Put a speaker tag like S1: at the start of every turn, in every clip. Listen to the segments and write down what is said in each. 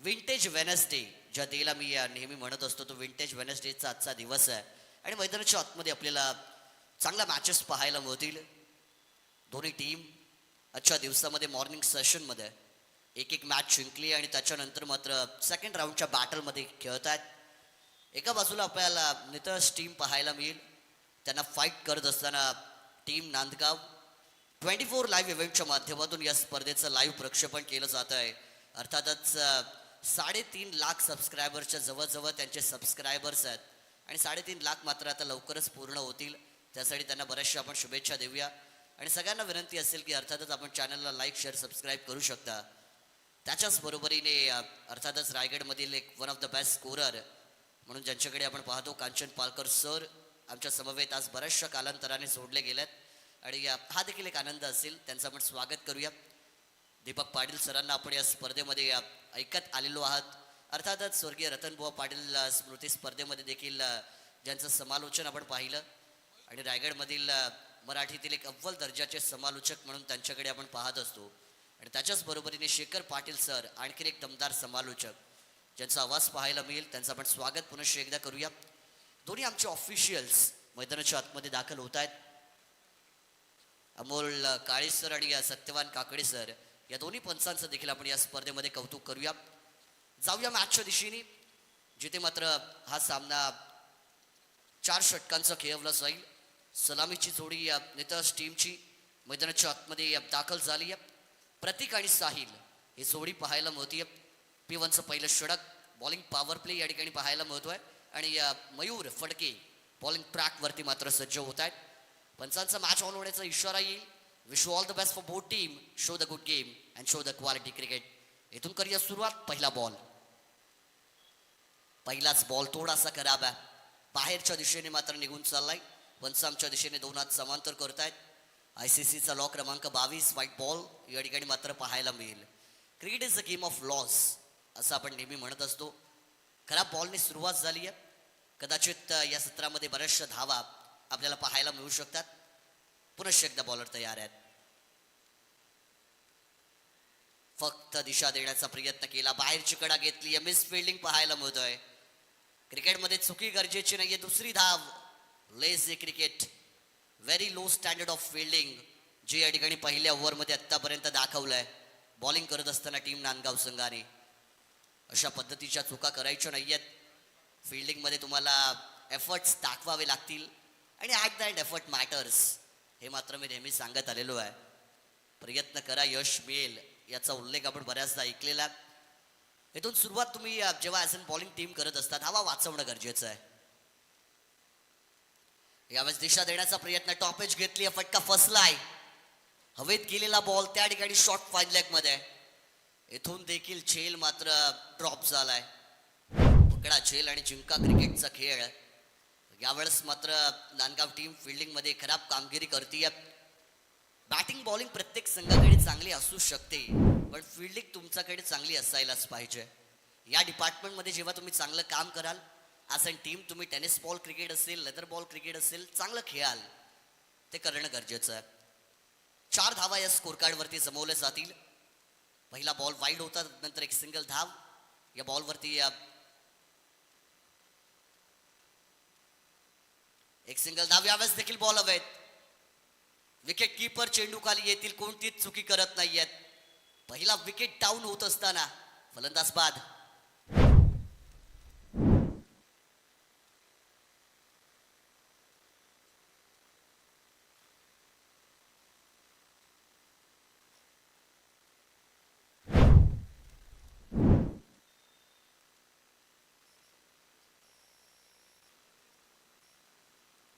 S1: Vintage Wednesday ज्या डेला मी नेहमी म्हणत असतो तो विंटेज वेनसडेचा आजचा दिवस आहे आणि मैदानाच्या आतमध्ये आपल्याला चांगल्या मॅचेस पाहायला मिळतील. दोन्ही टीम आजच्या दिवसामध्ये मॉर्निंग सेशनमध्ये एक एक मॅच जिंकली आणि त्याच्यानंतर मात्र सेकंड राऊंडच्या बॅटलमध्ये खेळत आहेत. एका बाजूला आपल्याला नितळस टीम पाहायला मिळेल, त्यांना फाईट करत असताना टीम नांदगाव 24 लाईव्ह इव्हेंटच्या माध्यमातून या स्पर्धेचं लाईव्ह प्रक्षेपण केलं जात आहे. अर्थातच 3.5 लाख सबस्क्रायबर्सच्या जवळजवळ त्यांचे सबस्क्रायबर्स आहेत आणि 3.5 लाख मात्र आता लवकरच पूर्ण होतील. त्यासाठी त्यांना बऱ्याचशा आपण शुभेच्छा देऊया आणि सगळ्यांना विनंती असेल की अर्थातच आपण चॅनलला लाईक शेअर सबस्क्राईब करू शकता. त्याच्याच बरोबरीने अर्थातच रायगडमधील एक one of the best scorer म्हणून ज्यांच्याकडे आपण पाहतो कांचन पालकर सर आमच्या समवेत आज बऱ्याचशा कालांतराने सोडले गेलेत आणि हा देखील एक आनंद असेल. त्यांचं आपण स्वागत करूया. दीपक पाटील सरांना आपण या स्पर्धेमध्ये ऐकत आलेलो आहात. अर्थातच स्वर्गीय रतनबुवा पाटील स्मृती स्पर्धेमध्ये देखील ज्यांचं समालोचन आपण पाहिलं आणि रायगडमधील मराठीतील एक अव्वल दर्जाचे समालोचक म्हणून त्यांच्याकडे आपण पाहत असतो आणि त्याच्याच बरोबरीने शेखर पाटील सर आणखीन एक दमदार समालोचक ज्यांचा आवाज पाहायला मिळेल. त्यांचं आपण स्वागत पुनश्च एकदा करूया. दोन्ही आमचे ऑफिशियल्स मैदानाच्या आतमध्ये दाखल होत आहेत. अमोल काळे सर आणि सत्यवान काकडे सर या दोन्ही पंचांचं देखील आपण या स्पर्धेमध्ये कौतुक करूया. जाऊया मॅचच्या दिशेने, जिथे मात्र हा सामना 4 षटकांचा खेळवला जाईल. सलामीची जोडी नितळस टीमची मैदानाच्या आतमध्ये दाखल झाली आहे. प्रतीक आणि साहिल ही जोडी पाहायला मिळते. P1चं पहिलं षटक बॉलिंग पॉवर प्ले या ठिकाणी पाहायला मिळतोय आणि मयूर फडके बॉलिंग ट्रॅकवरती मात्र सज्ज होत आहेत. पंचांचा मॅच ऑन होण्याचा इशारा येईल. Wish you all the best for both team. Show the good game and show the quality cricket. इथून करूया सुरुवात. पहिला बॉल, पहिलाच बॉल थोडासा खराब आहे. बाहेरच्या दिशेने मात्र निघून चाललाय. पंच आमच्या दिशेने 2 हात समांतर करतायत. ICCचा लॉ क्रमांक 22 व्हाईट बॉल या ठिकाणी मात्र पाहायला मिळेल. Cricket is a game of loss असं आपण नेहमी म्हणत असतो. खराब बॉलने सुरुवात झाली आहे. कदाचित या सत्रामध्ये बऱ्याचशा धावा आपल्याला पाहायला मिळू शकतात. पुनश्च एकदा बॉलर तयार आहेत. फक्त दिशा देण्याचा प्रयत्न केला, बाहेरची कडा घेतली. मिस फिल्डिंग पाहायला मिळतोय. क्रिकेटमध्ये चुकी गरजेची नाहीये. दुसरी धाव. Lazy cricket, very low standard of fielding जे या ठिकाणी पहिल्या ओव्हरमध्ये आत्तापर्यंत दाखवलंय बॉलिंग करत असताना टीम नांदगाव संघाने. अशा पद्धतीच्या चुका करायच्या नाहीयेत. फिल्डिंगमध्ये तुम्हाला एफर्ट्स दाखवावे लागतील आणि at the end effort matters हे मात्र मी नेहमी सांगत आलेलो आहे. प्रयत्न करा, यश मिळेल याचा उल्लेख आपण बऱ्याचदा ऐकलेला. इथून सुरुवात तुम्ही जेव्हा ॲज अन बॉलिंग टीम करत असतात हवा वाचवणं गरजेचं आहे. यावेळेस दिशा देण्याचा प्रयत्न, टॉप एज घेतली, फटका फसलाय. हवेत गेलेला बॉल त्या ठिकाणी शॉर्ट फाईन लेग मध्ये. इथून देखील झेल मात्र ड्रॉप झालाय. पकडा झेल आणि जिंका क्रिकेटचा खेळ. यावेळेस मात्र नांदगाव टीम फिल्डिंग मध्ये खराब कामगिरी करते. बॅटिंग बॉलिंग प्रत्येक संघाकडे चांगली असू शकते पण फिल्डिंग तुमच्याकडे चांगली असायलाच पाहिजे. या डिपार्टमेंटमध्ये जेव्हा तुम्ही चांगलं काम कराल ॲज अन टीम, तुम्ही टेनिस बॉल क्रिकेट असेल, लेदर बॉल क्रिकेट असेल, चांगलं खेळाल, ते करणं गरजेचं आहे. 4 धावा या स्कोर कार्डवरती जमवल्या जातील. पहिला बॉल वाईड होता, नंतर एक सिंगल धाव. या बॉलवरती एक सिंगल धाव. यावेळेस देखील बॉल हवेत. विकेट कीपर चेंडू खाली येतील, कोणतीच चुकी करत नाहीयेत. पहिला विकेट डाऊन होत असताना फलंदाज बाद.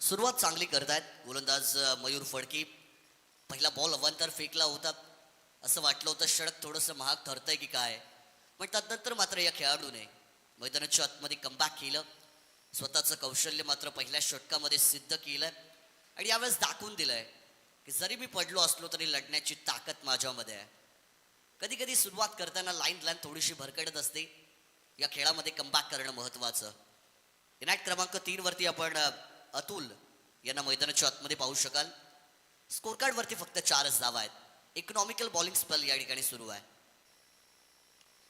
S1: सुरुवात चांगली करतायत गोलंदाज मयूर फडके. पहिला बॉल अवांतर फेकला होता. असं वाटलं होतं षटक थोडंसं महाग ठरतंय की काय, पण त्यानंतर मात्र या खेळाडूने मैदानाच्या आतमध्ये कमबॅक केलं. स्वतःचं कौशल्य मात्र पहिल्या षटकामध्ये सिद्ध केलंय आणि यावेळेस दाखवून दिलंय की जरी मी पडलो असलो तरी लढण्याची ताकद माझ्यामध्ये आहे. कधी कधी सुरुवात करताना लाईन थोडीशी भरकटत असते. या खेळामध्ये कमबॅक करणं महत्त्वाचं. इनायत क्रमांक 3 वरती आपण अतुल यांना मैदानाच्या आतमध्ये पाहू शकाल. स्कोर कार्ड वरती फक्त 4च धावा आहेत. इकॉनॉमिकल बॉलिंग स्पेल या ठिकाणी सुरू आहे.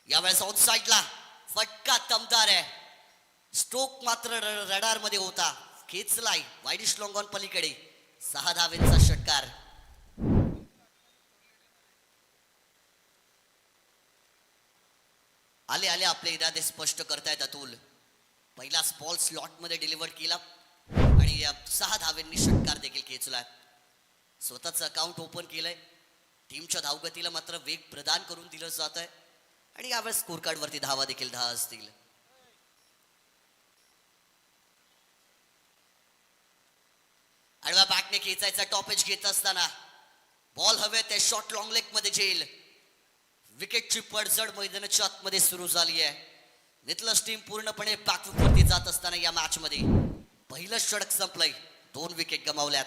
S1: यावेळेस ऑन साईडला फटका दमदार आहे. स्ट्रोक मात्र रडार मध्ये होता. खेचलाय वाईडिश लॉंग ऑन पलीकडे. 6 धावेंचा षटकार. आले आले आपले इरादे स्पष्ट करतायत अतुल. पहिला बॉल स्लॉट मध्ये डिलिव्हर केला आणि 6 धावेंनी षटकार देखील खेचलाय. स्वतःच अकाउंट ओपन केलंय. टीमच्या धावगतीला मात्र वेग प्रदान करून दिलं जात आहे आणि यावेळेस स्कोर कार्ड वरती धावा देखील 10 असतील. आडव्या बॅटने खेचायचा टॉपेज घेत असताना बॉल हवे ते शॉर्ट लॉंग लेग मध्ये झेल. विकेटची पडझड मैदानाच्या आतमध्ये सुरू झाली आहे. नितलस टीम पूर्णपणे बॅकवरती जात असताना या मॅच मध्ये पहिलं षटक संपलंय. 2 विकेट गमावल्यात.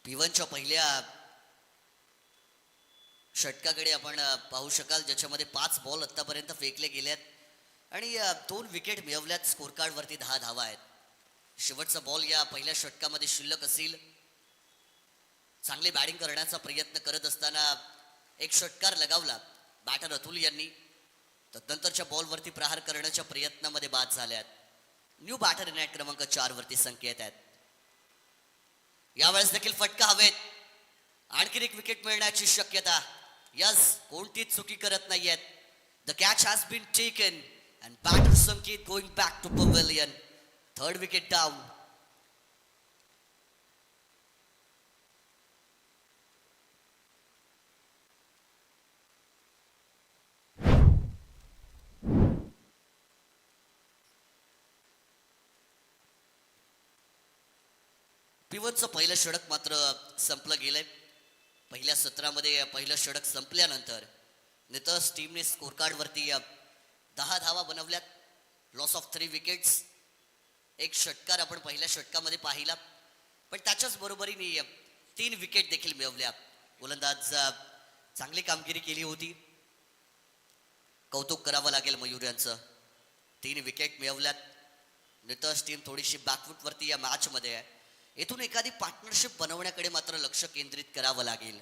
S1: पिवनच्या पहिल्या षटकाकडे आपण पाहू शकाल, ज्याच्यामध्ये 5 बॉल आतापर्यंत फेकले गेलेत आणि 2 विकेट मिळवल्यात. स्कोर कार्ड वरती 10 धावा आहेत. शेवटचा बॉल या पहिल्या षटकामध्ये शिल्लक असेल. चांगली बॅटिंग करण्याचा प्रयत्न करत असताना एक षटकार लगावला बॅटर अतुल यांनी. तदनंतरच्या बॉलवरती प्रहार करण्याच्या प्रयत्नामध्ये बाद झाल्यात. न्यू बॅटर नेट क्रमांक 4 वरती संकेत आहेत. यावेळेस देखील फटका हवेत. आणखी एक विकेट मिळण्याची शक्यता. यस, कोणतीच चुकी करत नाहीयेत. The catch has been taken and batter Sanket going back to pavilion. 3rd wicket down. पिवनचं पहिलं षटक मात्र संपलं गेलंय. पहिल्या सत्रामध्ये पहिलं षटक संपल्यानंतर नितस टीमने स्कोर कार्ड वरती 10 धावा बनवल्यात. Loss of 3 wickets. एक षटकार आपण पहिल्या षटकामध्ये पाहिला, पण त्याच्याच बरोबरीने 3 विकेट देखील मिळवल्या. गोलंदाज चांगली कामगिरी केली होती. कौतुक करावं लागेल मयूर यांचं. 3 विकेट मिळवल्यात. नितस टीम थोडीशी बॅकफूट वरती या मॅच मध्ये आहे. येथून एखादी पार्टनरशिप बनवण्याकडे मात्र लक्ष केंद्रित करावं लागेल.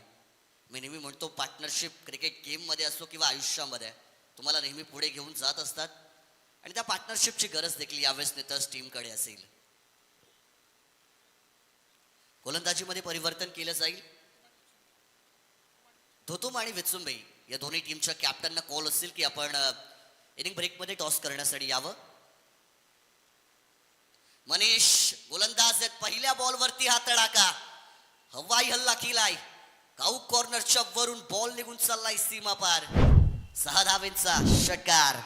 S1: मी नेहमी म्हणतो, पार्टनरशिप क्रिकेट गेम मध्ये असो किंवा आयुष्यामध्ये तुम्हाला नेहमी पुढे घेऊन जात असतात आणि त्या पार्टनरशिपची गरज देखील यावेळेस नितस टीमकडे असेल. गोलंदाजीमध्ये परिवर्तन केलं जाईल. धोतुम आणि विचुंबे या दोन्ही टीमच्या कॅप्टनना कॉल असेल की आपण इनिंग ब्रेकमध्ये टॉस करण्यासाठी यावं. मनीष गोलंदाज आहेत. पहिल्या बॉलवरती हा तडाखा. हवाई हल्ला केलाय. काऊ कॉर्नरच्या वरून बॉल निघून चाललाय सीमा पार. 6 धावेंचा षटकार.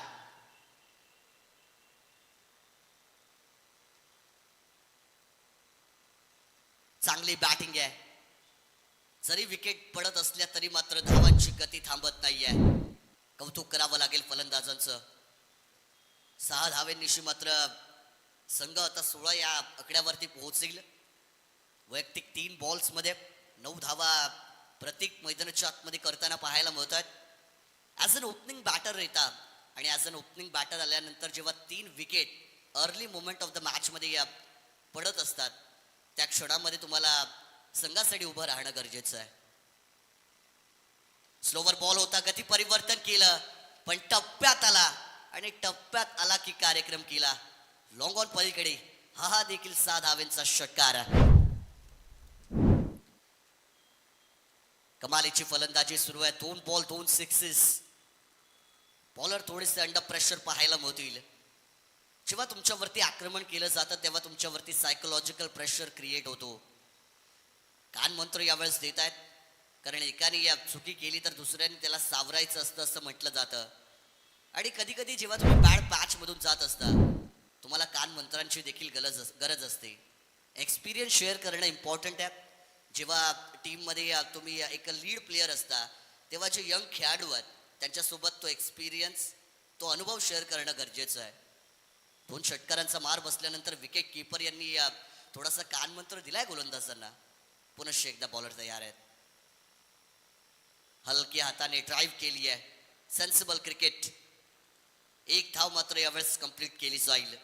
S1: चांगली बॅटिंग आहे. जरी विकेट पडत असल्या तरी मात्र धावांची गती थांबत नाहीये. कौतुक करावं लागेल फलंदाजांचं. 6 धावेंनिशी मात्र संघ आता 16 या आकड्यावरती पोहोचेल. वैयक्तिक 3 बॉल्स मध्ये 9 धावा प्रत्येक मैदानाच्या आतमध्ये करताना पाहायला मिळतात. ॲज अन ओपनिंग बॅटर येतात आणि ॲज अन ओपनिंग बॅटर आल्यानंतर जेव्हा 3 wicket early moment of the match मध्ये पडत असतात, त्या क्षणामध्ये तुम्हाला संघासाठी उभं राहणं गरजेचं आहे. स्लोवर बॉल होता. गती परिवर्तन केलं, पण टप्प्यात आला आणि टप्प्यात आला की कार्यक्रम केला. लॉंग ऑन पलीकडे हा देखील 6 धावेंचा षटकार. कमालीची फलंदाजी सुरू आहे. 2 बॉल 2 सिक्सेस. बॉलर थोडेसे अंडर प्रेशर पाहायला मिळतील. जेव्हा तुमच्यावरती आक्रमण केलं जातं तेव्हा तुमच्यावरती सायकोलॉजिकल प्रेशर क्रिएट होतो. कान मंत्र यावेळेस देत आहेत, कारण एकाने या चुकी केली तर दुसऱ्याने त्याला सावरायचं असतं असं म्हटलं जातं. आणि कधी कधी जेव्हा तुम्ही बॅड पॅच मधून जात असता, तुम्हाला कान मंत्रांची देखील गरज असते. एक्सपिरियन्स शेअर करणं इम्पॉर्टंट आहे. जेव्हा टीममध्ये तुम्ही एक लीड प्लेअर असता तेव्हा जे यंग खेळाडू आहेत त्यांच्यासोबत तो एक्सपिरियन्स, तो अनुभव शेअर करणं गरजेचं आहे. 2 षटकारांचा मार बसल्यानंतर विकेट किपर यांनी थोडासा कानमंत्र दिलाय गोलंदाजांना. पुनश्च एकदा बॉलर तयार आहेत. हलक्या हाताने ड्राईव्ह केली आहे. Sensible cricket. एक धाव मात्र यावेळेस कंप्लीट केली जाईल.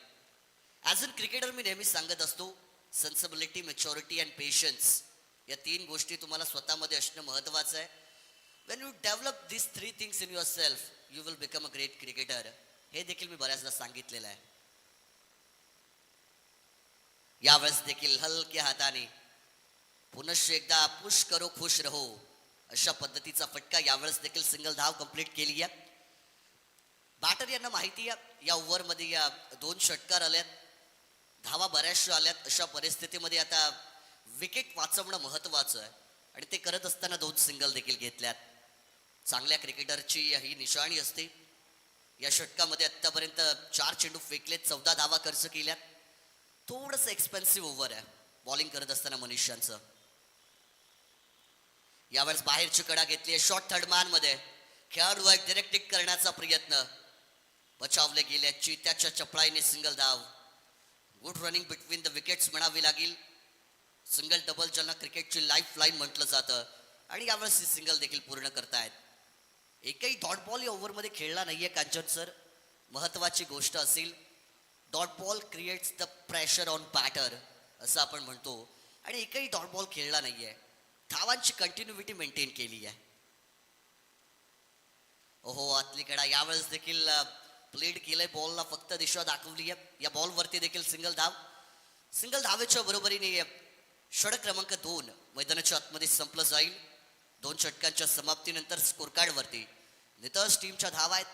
S1: ॲज अन क्रिकेटर मी नेहमी सांगत असतो, सेन्सिबिलिटी, मॅच्युरिटी अँड पेशन्स या 3 गोष्टी तुम्हाला स्वतःमध्ये असणं महत्त्वाचं आहे. Wien you develop this 3 things in your self, you will become a great cricketer. हे देखील मी बऱ्याचदा सांगितलेलं आहे. यावेळेस देखील हलक्या हाताने पुनश्च एकदा पुश करो खुश रहो अशा पद्धतीचा फटका. यावेळेस देखील सिंगल धाव कंप्लीट केली आहे. बॅटर यांना माहिती आहे या ओव्हरमध्ये 2 षटकार आल्यात, धावा बऱ्याचशा आल्यात. अशा परिस्थितीमध्ये आता विकेट वाचवणं महत्त्वाचं आहे आणि ते करत असताना 2 सिंगल देखील घेतल्यात. चांगल्या क्रिकेटरची ही निशाणी असते. या षटकामध्ये आत्तापर्यंत 4 चेंडू फेकलेत, 14 धावा खर्च केल्यात. थोडंसं एक्सपेन्सिव्ह ओव्हर आहे बॉलिंग करत असताना मनीषांचं. यावेळेस बाहेरची कडा घेतली आहे. शॉर्ट थर्ड मॅन मध्ये खेळाडू एक डायरेक्ट करण्याचा प्रयत्न, बचावले गेले. चित्याच्या चपळाईने सिंगल धाव. Good running between the wickets म्हणावी लागेल. सिंगल डबल ज्यांना क्रिकेटची लाईफ लाईन म्हटलं जातं आणि यावेळेस ही सिंगल देखील पूर्ण करतायत. एकही डॉट बॉल या ओव्हरमध्ये खेळला नाहीये कांचन सर. महत्वाची गोष्ट असेल, dot ball creates the pressure on batter असं आपण म्हणतो आणि एकही डॉट बॉल खेळला नाहीये. धावांची कंटिन्युटी मेंटेन केली आहे. ओहो, आतली कडा यावेळेस देखील प्लेड केलंय. बॉलला फक्त दिशा दाखवली आहे. या बॉलवरती देखील सिंगल धाव. सिंगल धावेच्या बरोबरीने षटक क्रमांक 2 मैदानाच्या आतमध्ये संपलं जाईल. 2 षटकांच्या समाप्तीनंतर स्कोर कार्डवरती नितळस टीमच्या धावा आहेत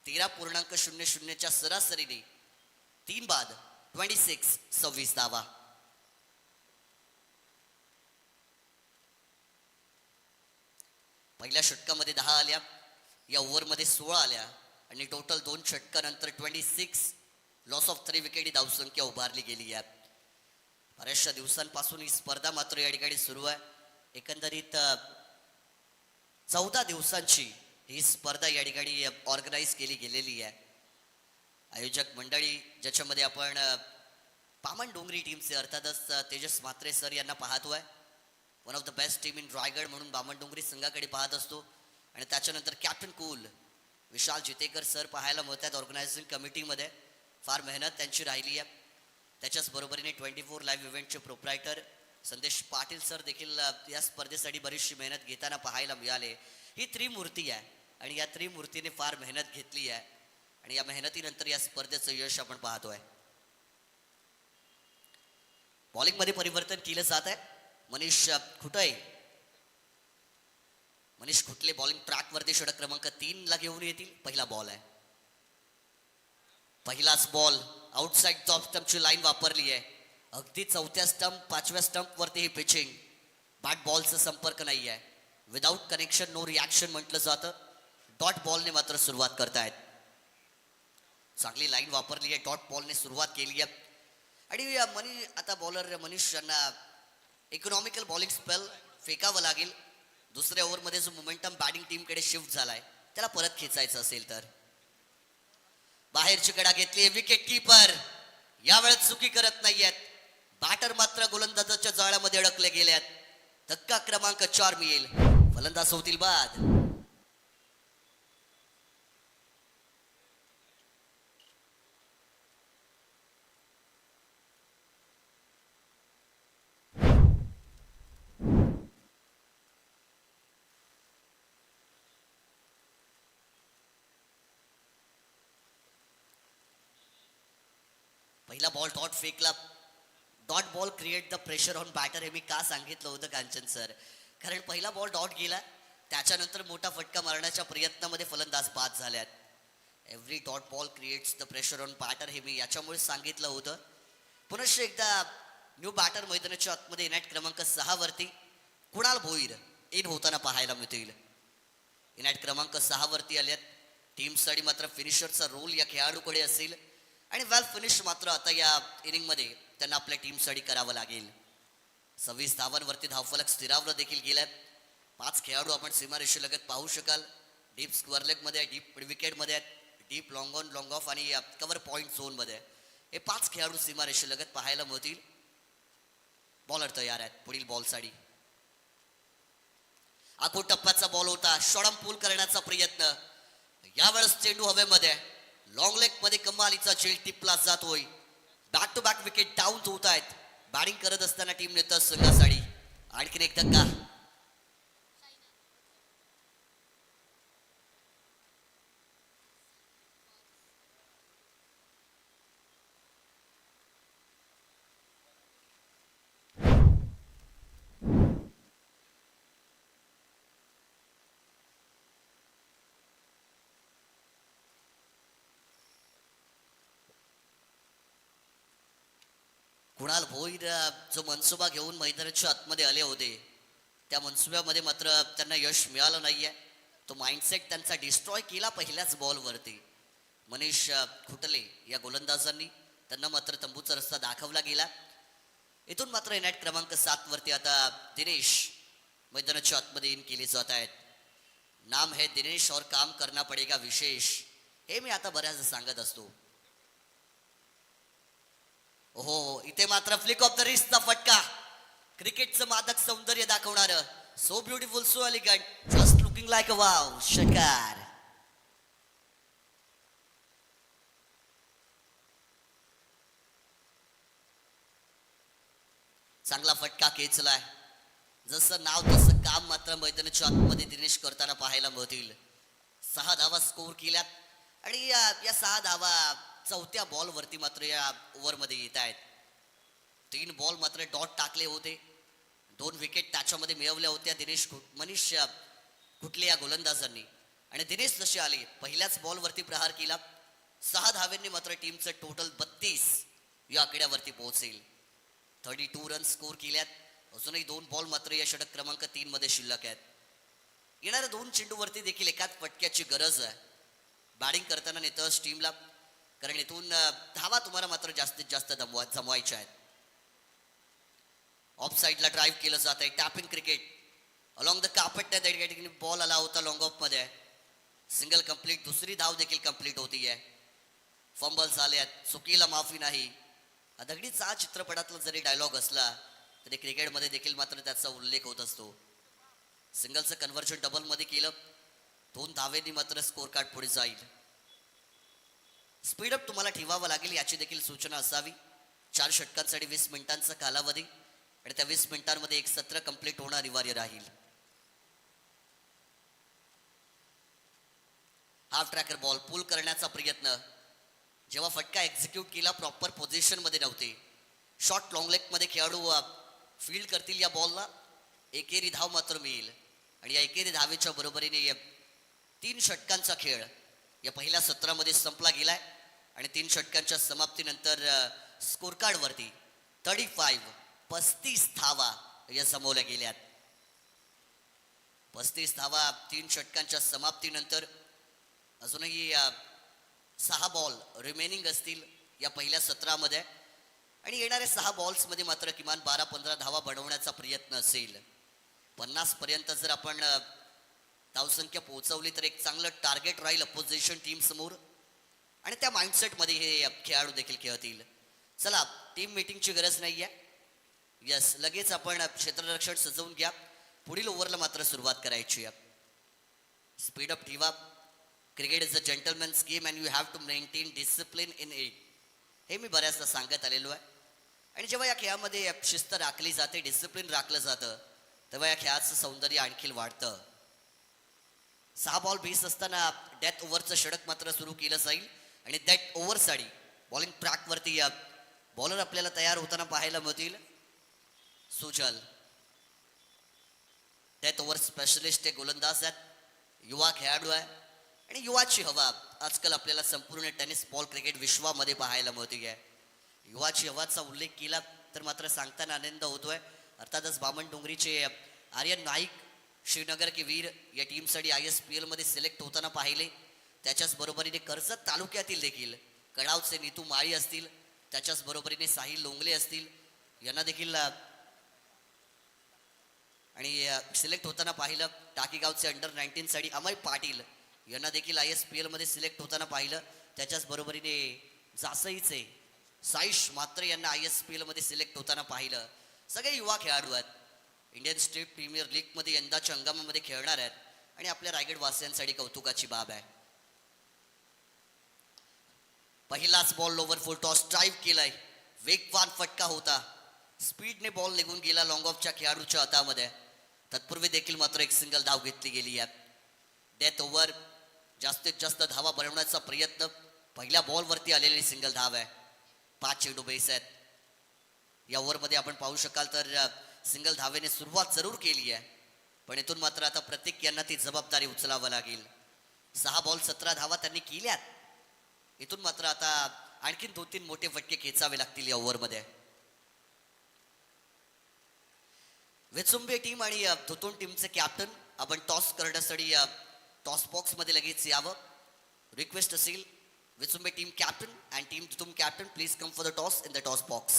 S1: 13.00च्या सरासरीने. 3 बाद 26 धावा. पहिल्या षटकामध्ये 10 आल्या, या ओव्हरमध्ये 16 आल्या आणि टोटल 2 षटकानंतर 26 लॉस ऑफ 3 विकेट ही धावसंख्या उभारली गेली आहे. बऱ्याचशा दिवसांपासून ही स्पर्धा मात्र या ठिकाणी सुरू आहे. एकंदरीत 14 दिवसांची ही स्पर्धा या ठिकाणी ऑर्गनाईज केली गेलेली आहे. आयोजक मंडळी ज्याच्यामध्ये आपण बामणडोंगरी टीमचे अर्थातच तेजस म्हात्रे सर यांना पाहतोय. One of the best team in Raigad म्हणून बामणडोंगरी संघाकडे पाहत असतो. आणि त्याच्यानंतर कॅप्टन कूल विशाल जितेकर सर पाहायला मिळतात ऑर्गनायझिंग कमिटीमध्ये. फार मेहनत त्यांची राहिली आहे. त्याच्याच बरोबरीने 24 लाईव्ह इव्हेंटचे प्रोप्रायटर संदेश पाटील सर देखील या स्पर्धेसाठी बरीचशी मेहनत घेताना पाहायला मिळाले. ही त्रिमूर्ती आहे आणि या त्रिमूर्तीने फार मेहनत घेतली आहे आणि या मेहनतीनंतर या स्पर्धेचं यश आपण पाहतोय. बॉलिंगमध्ये परिवर्तन केलं जात आहे. मनीष खुटले बॉलिंग ट्रॅकवरती षटक क्रमांक 3 ला घेऊन येतील. पहिला बॉल आहे. पहिलाच बॉल आउटसाइड टॉप स्टंपची लाईन वापरली आहे. अगदी 4थ्या स्टंप 5व्या स्टंप वरती ही पिचिंग. बॅट बॉलचा संपर्क नाही आहे. विदाऊट कनेक्शन नो रिॲक्शन म्हटलं जातं. डॉट बॉलने मात्र सुरुवात करतायत. चांगली लाईन वापरली आहे. डॉट बॉलने सुरुवात केली आहे आणि आता बॉलर मनीष यांना इकॉनॉमिकल बॉलिंग स्पेल फेकावं लागेल. दुसऱ्या ओव्हरमध्ये जो मोमेंटम बॅटिंग टीमकडे शिफ्ट झालाय त्याला परत खेचायचं असेल तर. बाहेरची कडा घेतली. विकेट किपर यावेळेस चुकी करत नाहीयेत. बॅटर मात्र गोलंदाजाच्या जाळ्यामध्ये अडकले गेल्यात. धक्का क्रमांक 4 मिळेल. फलंदाज होतील बाद. पहिला बॉल डॉट फेकला. Dot ball create the pressure on batter हे मी का सांगितलं होतं कांचन सर, कारण पहिला बॉल डॉट गेला त्याच्यानंतर मोठा फटका मारण्याच्या प्रयत्नामध्ये फलंदाज बाद झाल्यात. Every dot ball creates the pressure on batter हे मी याच्यामुळे सांगितलं होतं. पुनश्च एकदा न्यू बॅटर मैदानाच्या आतमध्ये इनॅट क्रमांक 6 वरती कुणाल भोईर इन होताना पाहायला मिळतील. इनॅट क्रमांक 6 वरती आल्यात. टीमसाठी मात्र फिनिशरचा रोल या खेळाडूकडे असेल आणि वेल फिनिश मात्र आता या इनिंगमध्ये त्यांना आपल्या टीमसाठी करावं लागेल. 26 धावांवरती धावफलक स्थिरावलं देखील गेल्यात. 5 खेळाडू आपण सीमारेषेलगत पाहू शकाल. डीप स्क्वेअर लेगमध्ये, डीप विकेटमध्ये आहेत, deep long on long of आणि कव्हर पॉईंट झोनमध्ये. हे 5 खेळाडू सीमारेषेलगत पाहायला मिळतील. बॉलर तयार आहेत पुढील बॉलसाठी. आखो टप्प्याचा बॉल होता. शॉर्टम पूल करण्याचा प्रयत्न. यावेळेस चेंडू हवेमध्ये. लॉंग लेग मध्ये कमालीचा चेल टिपला जातोय. Back to back wicket down होत आहेत. बॅटिंग करत असताना टीम नेता संघासाठी आणखीन एक धक्का. कुणाल भोईर जो मनसुबा घेऊन मैदानाच्या आतमध्ये आले होते, त्या मनसुब्यामध्ये मात्र त्यांना यश मिळालं नाहीये. तो माइंडसेट त्यांचा डिस्ट्रॉय केला पहिल्याच बॉलवरती. मनीष खुटले या गोलंदाजांनी त्यांना मात्र तंबूचा रस्ता दाखवला गेला. इथून मात्र नेट क्रमांक 7 वरती आता दिनेश मैदानाच्या आतमध्ये इन केले जात आहेत. नाम है दिनेश और काम करना पडेगा विशेष, हे मी आता बऱ्याच सांगत असतो. हो, इथे मात्र फ्लिक ऑफ द रिस्टचा फटका. क्रिकेटचं मादक सौंदर्य दाखवणार. So beautiful, so elegant, just looking like a wow. षटकार. चांगला फटका खेचलाय. जसं नाव तसं काम मात्र मैदानाच्या आतमध्ये दिनेश करताना पाहायला मिळतील. 6 धावा स्कोर केल्यात आणि या 6 धावा चौथ्या बॉलवरती मात्र या ओव्हरमध्ये येत आहेत. 3 बॉल मात्र डॉट टाकले होते. 2 विकेट त्याच्यामध्ये मिळवल्या होत्या मनीष कुठले या गोलंदाजांनी. आणि दिनेश जसे आले पहिल्याच बॉलवरती प्रहार केला. 6 धाव्यांनी मात्र टीमचं टोटल 32 या आकड्यावरती पोहोचेल. 32 रन स्कोर केल्यात. अजूनही 2 बॉल मात्र या षटक क्रमांक 3 मध्ये शिल्लक आहेत. येणाऱ्या 2 चेंडूवरती देखील एकाच फटक्याची गरज आहे बॅटिंग करताना नेतर्स टीमला, कारण इथून धावा तुम्हाला मात्र जास्तीत जास्त जमवायच्या आहेत. ऑफ साईडला ड्राईव्ह केलं जात आहे. Tapping cricket along the carpet. Ball आला होता लॉंग ऑफ मध्ये. Single complete. दुसरी धाव देखील कंप्लीट होती आहे. फंबल झाले आहेत. चुकीला माफी नाही. दगडीचा चित्रपटातला जरी डायलॉग असला तरी क्रिकेटमध्ये देखील मात्र त्याचा उल्लेख होत असतो. सिंगलचं कन्व्हर्जन डबल मध्ये केलं. 2 धावेंनी मात्र स्कोर कार्ड पुढे जाईल. स्पीडअप तुम्हाला ठेवावं लागेल याची देखील सूचना असावी. 4 षटकांसाठी 20 मिनिटांचा कालावधी आणि त्या 20 मिनिटांमध्ये एक सत्र कंप्लीट होणं अनिवार्य राहील. हाफ ट्रॅकर बॉल पुल करण्याचा प्रयत्न. जेव्हा फटका एक्झिक्यूट केला प्रॉपर पोझिशन मध्ये नव्हते. शॉर्ट लॉंग लेग मध्ये खेळाडू फील्ड करतील या बॉलला. एकेरी धाव मात्र मिळेल आणि या एकेरी धावेच्या बरोबरीने 3 षटकांचा खेळ या पहिल्या सत्रामध्ये संपला गेलाय. आणि 3 षटकांच्या समाप्तीनंतर स्कोर कार्ड वरती 35 धावा या जमवल्या गेल्यात. 35 धावा 3 षटकांच्या समाप्तीनंतर. अजूनही 6 बॉल रिमेनिंग असतील या पहिल्या सत्रामध्ये आणि येणाऱ्या 6 बॉल्समध्ये मात्र किमान 12-15 धावा बनवण्याचा प्रयत्न असेल. 50 पर्यंत जर आपण धावसंख्या पोहोचवली तर एक चांगलं टार्गेट राहील अपोजिशन टीम समोर आणि त्या माइंडसेटमध्ये हे खेळाडू देखील खेळतील. चला, टीम मीटिंगची गरज नाहीये. यस, लगेच आपण क्षेत्ररक्षण सजवून घ्या. पुढील ओव्हरला मात्र सुरुवात करायची आहे. स्पीडअप ठेवा. Cricket is a gentleman's game and you have to maintain discipline in it, हे मी बऱ्याचदा सांगत आलेलो आहे. आणि जेव्हा या खेळामध्ये शिस्त राखली जाते, डिसिप्लिन राखलं जातं, तेव्हा या खेळाचं सौंदर्य आणखी वाढतं. 6 बॉल 20 असताना डेथ ओव्हरचं षटक मात्र सुरू केलं जाईल आणि डेथ ओव्हरसाठी बॉलिंग ट्रॅकवरती बॉलर आपल्याला तयार होताना पाहायला मिळतील. सुजल डेथ ओव्हर स्पेशलिस्ट हे गोलंदाज आहेत. युवा खेळाडू आहे आणि युवाची हवा आजकाल आपल्याला संपूर्ण टेनिस बॉल क्रिकेट विश्वामध्ये पाहायला मिळते. युवाची हवाचा उल्लेख केला तर मात्र सांगताना आनंद होतोय. अर्थातच बामणडोंगरीचे आर्यन नाईक, श्रीनगर के वीर या टीमसाठी ISPL मध्ये सिलेक्ट होताना पाहिले. त्याच्याच बरोबरीने कर्जत तालुक्यातील देखील कडावचे नीतू माळी असतील, त्याच्याच बरोबरीने साहिल लोंगले असतील, यांना देखील आणि सिलेक्ट होताना पाहिलं. टाकीगावचे अंडर 19 साठी अमय पाटील यांना देखील ISPL मध्ये सिलेक्ट होताना पाहिलं. त्याच्याच बरोबरीने जासईचे साईश मात्र यांना ISPL मध्ये सिलेक्ट होताना पाहिलं. सगळे युवा खेळाडू आहेत, इंडियन स्टेट प्रीमियर लीग मध्ये यंदाच्या हंगामामध्ये खेळणार आहेत आणि आपल्या रायगड वासियांसाठी कौतुकाची बाब आहे. पहिलाच बॉल ओव्हर फुल टॉस ड्राईव्ह केलाय, वेगवान फटका होता, स्पीडने बॉल निघून गेला लॉंग ऑफच्या खेळाडूच्या हातामध्ये. तत्पूर्वी देखील मात्र एक सिंगल धाव घेतली गेली आहे. डेथ ओव्हर, जास्तीत जास्त धावा बनवण्याचा प्रयत्न, पहिल्या बॉलवरती आलेली सिंगल धाव आहे. 5 चेंडू बेस आहेत या ओव्हरमध्ये. आपण पाहू शकाल तर सिंगल धावेने सुरुवात जरूर केली आहे, पण इथून मात्र आता प्रत्येक यांना ती जबाबदारी उचलावं लागेल. 6 बॉल 17 धावा त्यांनी केल्यात. इथून मात्र आता आणखीन 2-3 मोठे फटके खेचावे लागतील या ओव्हरमध्ये. वेचुंबे टीम आणि धुतून टीमचे कॅप्टन आपण टॉस करण्यासाठी टॉस बॉक्स मध्ये लगेच यावं. रिक्वेस्ट असेल वेचुंबे टीम कॅप्टन अँड टीम धुतून captain, please come for the toss in the toss box.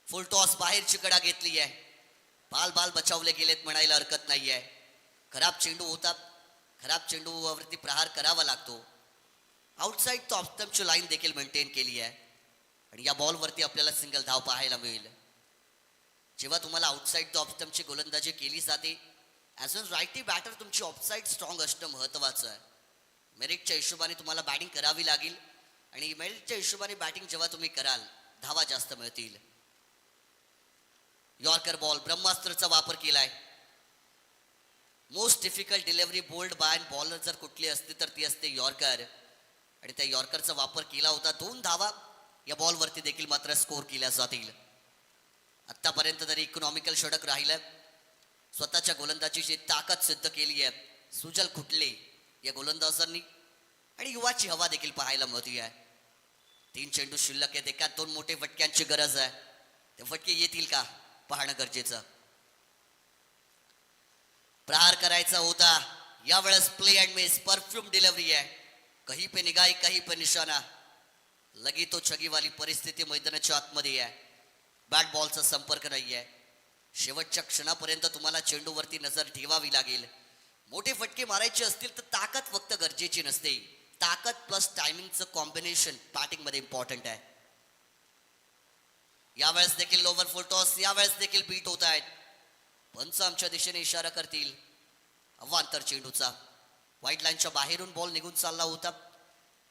S1: Full toss बाहेरची कडा घेतली आहे, बाल बचावले गेलेत म्हणायला हरकत नाहीये. खराब चेंडू होतात, खराब चेंडूवरती प्रहार करावा लागतो. आउटसाइड टॉप स्टंपची लाईन देखील मेंटेन केली आहे आणि या बॉलवरती आपल्याला सिंगल धाव पाहायला मिळेल. जेव्हा तुम्हाला आउटसाइड टॉप स्टंपची गोलंदाजी केली जाते, ॲज अ रायटी बॅटर तुमची ऑफसाईड स्ट्रॉंग असणं महत्त्वाचं आहे. मेरिटच्या हिशोबाने तुम्हाला बॅटिंग करावी लागेल आणि मेरिटच्या हिशोबाने बॅटिंग जेव्हा तुम्ही कराल धावा जास्त मिळतील. यॉर्कर बॉल, ब्रह्मास्त्रचा वापर केलाय. Most difficult delivery bowled by bowler जर कुठली असते तर ती असते यॉर्कर, आणि त्या यॉर्करचा वापर केला होता. 2 धावा या बॉलवरती देखील मात्र स्कोर केल्या जातील. आतापर्यंत तरी इकॉनॉमिकल षटक राहिलं. स्वतःच्या गोलंदाजीची ताकद सिद्ध केली आहे सुजल खुटले या गोलंदाजांनी आणि युवाची हवा देखील पाहायला मिळते आहे. 3 चेंडू शिल्लक आहेत, एकात 2 मोठे फटक्यांची गरज आहे. ते फटके येतील का पाहणं गरजेचं. प्रहार करायचा होता, यावेळेस play and miss, perfume delivery आहे. कहीं पे निगाही कहीं पे निशाणा, लगी तो छगी वाली परिस्थिती मैदानाच्या आतमध्ये आहे. बॅट बॉलचा संपर्क नाही आहे. शेवटच्या क्षणापर्यंत तुम्हाला चेंडूवरती नजर ठेवावी लागेल. मोठे फटके मारायचे असतील तर ताकद फक्त गरजेची नसते, ताकद प्लस टायमिंगचं कॉम्बिनेशन बॅटिंग मध्ये इम्पॉर्टंट आहे. यावेळेस देखील लोवर फुल टॉस, यावेळेस देखील बीट होत आहेत. पंच आमच्या दिशेने इशारा करतील. अवांतर चेंडूचा व्हाईट लाईनच्या बाहेरून बॉल निघून चालला होता,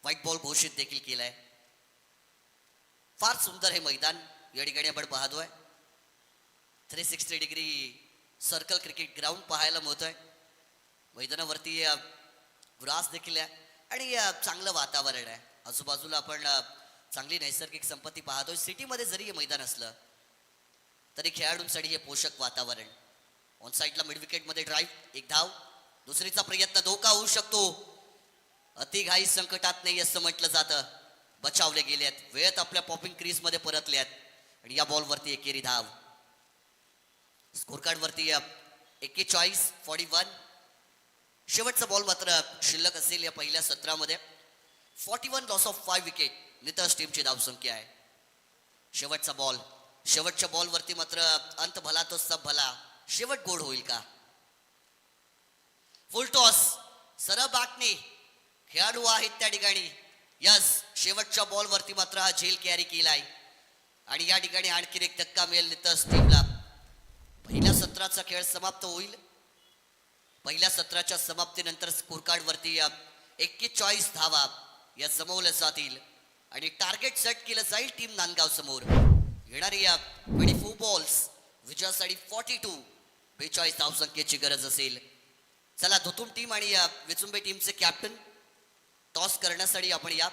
S1: व्हाईट बॉल घोषित देखील केलाय. फार सुंदर हे मैदान या ठिकाणी आपण पाहतोय. 360 डिग्री सर्कल क्रिकेट ग्राउंड पाहायला मिळतोय. मैदानावरती ग्रास देखील आहे आणि चांगलं वातावरण आहे. आजूबाजूला आपण चांगली नैसर्गिक संपत्ती पाहतोय. सिटीमध्ये जरी हे मैदान असलं तरी खेळाडूंसाठी हे पोषक वातावरण. ऑन साईडला मिड विकेट मध्ये ड्राईव्ह, 1 धाव. दुसरीचा प्रयत्न धोका होऊ शकतो. अतिघाई संकटात नाही असं म्हटलं जातं. बचावले गेलेत, वेळेत आपल्या पॉपिंग क्रीज मध्ये परतल्यात आणि या बॉलवरती एकेरी धाव. स्कोर कार्ड वरती 41-41. शेवटचा बॉल मात्र शिल्लक असेल या पहिल्या सत्रामध्ये. 41 लॉस ऑफ 5 विकेट नितर्स टीमची धावसंख्या आहे. शेवटचा बॉल, शेवटच्या बॉलवरती मात्र अंत भला तो सब भला, शेवट गोड होईल का. फुल टॉस, सरळ बॅटने खेळाडू आहेत त्या ठिकाणी. यस, शेवटच्या बॉलवरती मात्र हा झेल कॅरी केलाय आणि या ठिकाणी आणखीन एक धक्का मिळेल नितर्स टीमला. पहिल्या सत्राचा खेळ समाप्त होईल. पहिल्या सत्राच्या समाप्तीनंतर स्कोर कार्ड वरती 41 धावा या जमवल्या जातील आणि टार्गेट सेट केलं जाईल टीम नांदगाव समोर. येणारी 24 बॉल्स विजयासाठी 42 धावसंख्येची गरज असेल. चला, धुतूम टीम आणि वेचुंबे टीमचे कॅप्टन टॉस करण्यासाठी आपण या.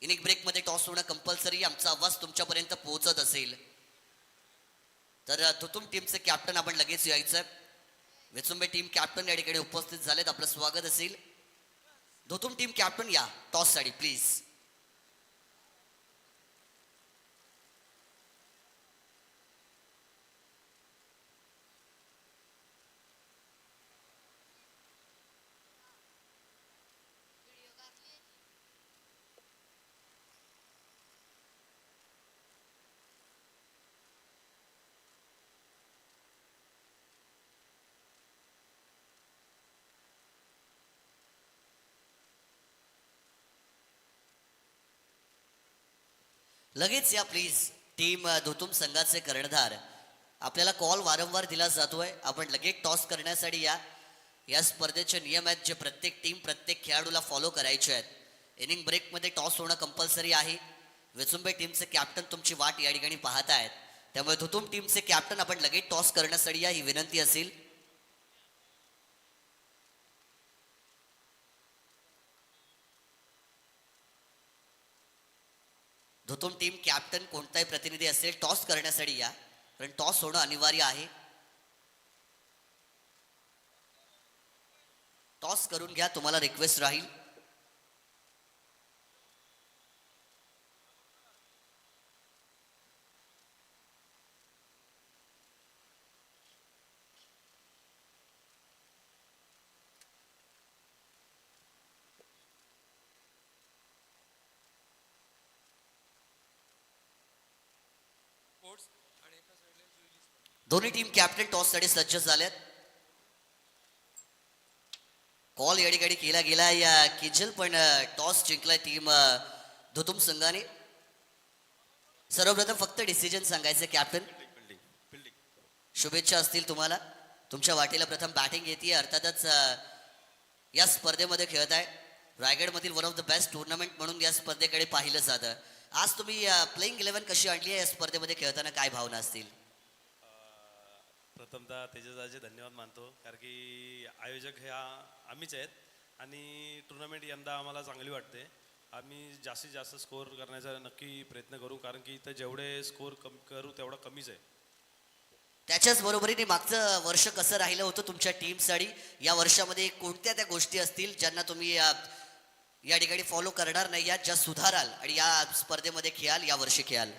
S1: इनिंग ब्रेक मध्ये टॉस होणं कंपल्सरी. आमचा आवाज तुमच्यापर्यंत पोहोचत असेल तर धुतूम टीमचे कॅप्टन आपण लगेच यायचं. वेचुंबे टीम कॅप्टन या ठिकाणी उपस्थित झालेत, आपलं स्वागत असेल. धुतूम टीम कॅप्टन या टॉस साठी प्लीज. लगेच या प्लीज. टीम धुतुम संघाचे कर्णधार, आपल्याला कॉल वारंवार दिला जातोय, आपण लगेच टॉस करण्यासाठी या. या स्पर्धेचे नियम आहेत जे प्रत्येक टीम प्रत्येक खेळाडूला फॉलो करायचे आहेत. इनिंग ब्रेकमध्ये टॉस होणं कंपल्सरी आहे. वेचुंबे टीमचे कॅप्टन तुमची वाट या ठिकाणी पाहत आहेत, त्यामुळे धुतुम टीमचे कॅप्टन आपण लगेच टॉस करण्यासाठी या, ही विनंती असेल. धुतुम टीम कॅप्टन कोणताही प्रतिनिधी असेल टॉस करण्यासाठी या, कारण टॉस होणं अनिवार्य आहे. टॉस करून घ्या, तुम्हाला रिक्वेस्ट राहील. दोन्ही टीम कॅप्टन टॉस साठी सज्ज झाल्यात. कॉल या ठिकाणी केला गेला या किजल, पण टॉस जिंकलाय टीम धुतुम संघाने. सर्वप्रथम फक्त डिसिजन सांगायचं कॅप्टन. शुभेच्छा असतील तुम्हाला. तुमच्या वाटेला प्रथम बॅटिंग येते, अर्थातच या स्पर्धेमध्ये खेळत आहे. रायगडमधील one of the best tournament म्हणून या स्पर्धेकडे पाहिलं जातं. आज तुम्ही प्लेइंग 11 कशी आणली आहे, या स्पर्धेमध्ये खेळताना काय भावना असतील?
S2: प्रथमतः तेजसदाचे धन्यवाद मानतो, कारण की आयोजक ह्या आम्हीच आहेत आणि टुर्नामेंट यंदा आम्हाला चांगली वाटते. आम्ही जास्तीत जास्त स्कोअर करण्याचा नक्की प्रयत्न करू, कारण की इथं जेवढे स्कोअर कमी करू तेवढा कमीच आहे.
S1: त्याच्याच बरोबरीने मागचं वर्ष कसं राहिलं होतं तुमच्या टीमसाठी, या वर्षामध्ये कोणत्या त्या गोष्टी असतील ज्यांना तुम्ही या ठिकाणी फॉलो करणार नाही, या ज्या सुधाराल आणि या स्पर्धेमध्ये खेळाल, या वर्षी खेळाल?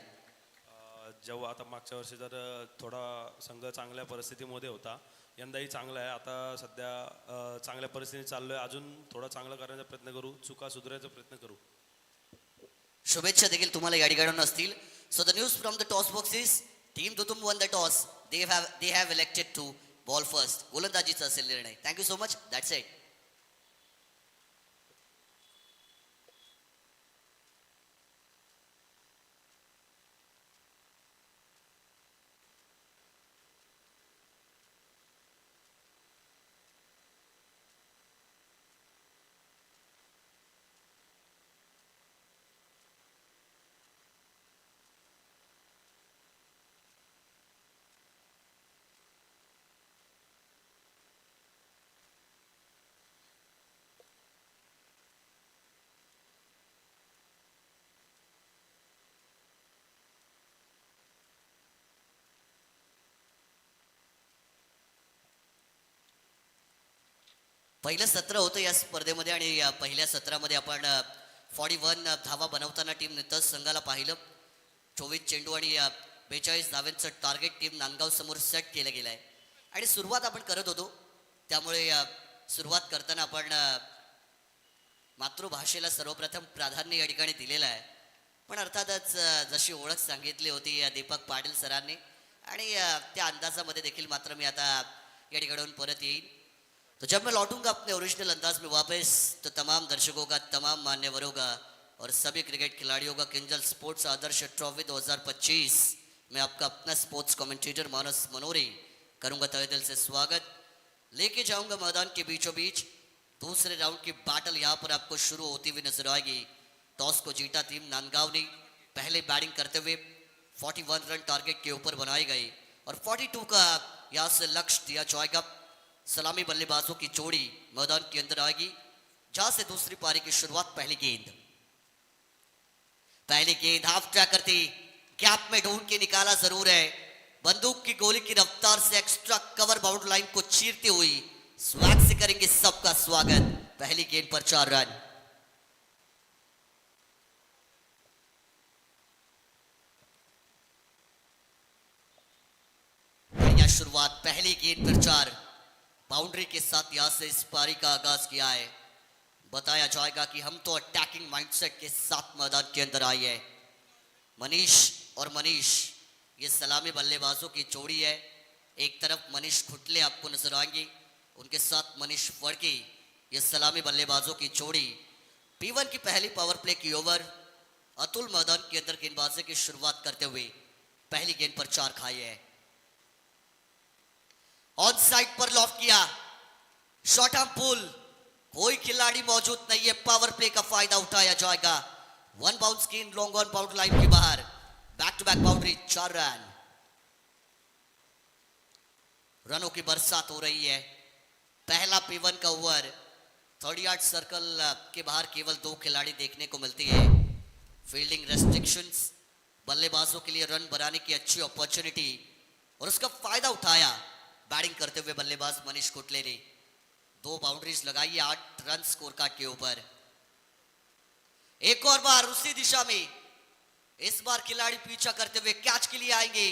S2: जेव्हा आता मागच्या वर्षी तर थोडा संघ चांगल्या परिस्थितीमध्ये होता, यंदाही चांगला आहे. आता सध्या चांगल्या परिस्थितीत चाललो आहे, अजून थोडा चांगला करण्याचा प्रयत्न करू, चुका सुधारायचा प्रयत्न करू.
S1: शुभेच्छा देखील तुम्हाला या ठिकाणी असतील. So the news from the toss box is team धुतुम won the toss. they have elected to ball first. गोलंदाजीचा असेल निर्णय. Thank you so much. That's it. पहिलं सत्र होतं या स्पर्धेमध्ये आणि या पहिल्या सत्रामध्ये आपण 41 धावा बनवताना टीम नितज संघाला पाहिलं. 24 चेंडू आणि 42 धाव्यांचं टार्गेट टीम नांदगाव समोर सेट केलं गेलं आहे आणि सुरुवात आपण करत होतो, त्यामुळे सुरुवात करताना आपण मातृभाषेला सर्वप्रथम प्राधान्य या ठिकाणी दिलेलं आहे. पण अर्थातच जशी ओळख सांगितली होती दीपक पाटील सरांनी आणि त्या अंदाजामध्ये देखील मात्र मी आता या ठिकाणून परत येईन. तो जब मैं लौटूंगा अपने ओरिजिनल अंदाज में वापस, तो तमाम दर्शकों का, तमाम मान्यवरों का और सभी क्रिकेट खिलाड़ियों का किंजल स्पोर्ट्स आदर्श ट्रॉफी 2025 में आपका अपना स्पोर्ट्स कमेंटेटर मानस मनोरी करूंगा तहे दिल से स्वागत. लेके जाऊंगा मैदान के बीचों बीच. दूसरे राउंड की बैटल यहाँ पर आपको शुरू होती हुई नजर आएगी. टॉस को जीता टीम नांदगांव ने. पहले बैटिंग करते हुए 41 रन टारगेट के ऊपर बनाए गए और 42 का यहाँ से लक्ष्य दिया जाएगा. सलामी बल्लेबाजों की जोड़ी मैदान के अंदर आएगी, जहां से दूसरी पारी की शुरुआत. पहली गेंद हाफ ट्रैक करती, गैप में ढूंढ के निकाला जरूर है. बंदूक की गोली की रफ्तार से एक्स्ट्रा कवर बाउंड्री लाइन को चीरती हुई स्वैग से करेंगे सबका स्वागत. पहली गेंद पर 4 रन. बढ़िया शुरुआत, पहली गेंद पर 4. बाउंड्री के साथ यहां से इस पारी का आगाज किया है. बताया जाएगा कि हम तो अटैकिंग माइंडसेट के साथ मैदान के अंदर आए हैं. मनीष और मनीष, ये सलामी बल्लेबाजों की जोड़ी है. एक तरफ मनीष खुटले आपको नजर आएंगे, उनके साथ मनीष फड़के, ये सलामी बल्लेबाजों की जोड़ी. P1 की पहली पावर प्ले की ओवर. अतुल मैदान के अंदर गेंदबाजी की शुरुआत करते हुए पहली गेंद पर 4 खाई है। ऑन साइड पर लॉफ किया, शॉर्ट आर्म पुल, कोई खिलाड़ी मौजूद नहीं है, पावर प्ले का फायदा उठाया जाएगा। 1 बाउंस गेंद लॉन्ग ऑन बाउंड्री लाइन के बाहर, back to back boundary, 4 run. रनों की बरसात हो रही है। पहला P1 का ओवर, 30 यार्ड सर्कल के बाहर केवल 2 खिलाड़ी देखने को मिलती है। फील्डिंग रेस्ट्रिक्शंस, बल्लेबाजों के लिए रन बनाने की अच्छी अपॉर्चुनिटी और उसका फायदा उठाया बैटिंग करते हुए बल्लेबाज मनीष कुटले ने। 2 बाउंड्रीज लगाई, 8 रन स्कोर कार्ड के ऊपर। एक और बार उसी दिशा में, इस बार खिलाड़ी पीछा करते हुए कैच के लिए आएंगे।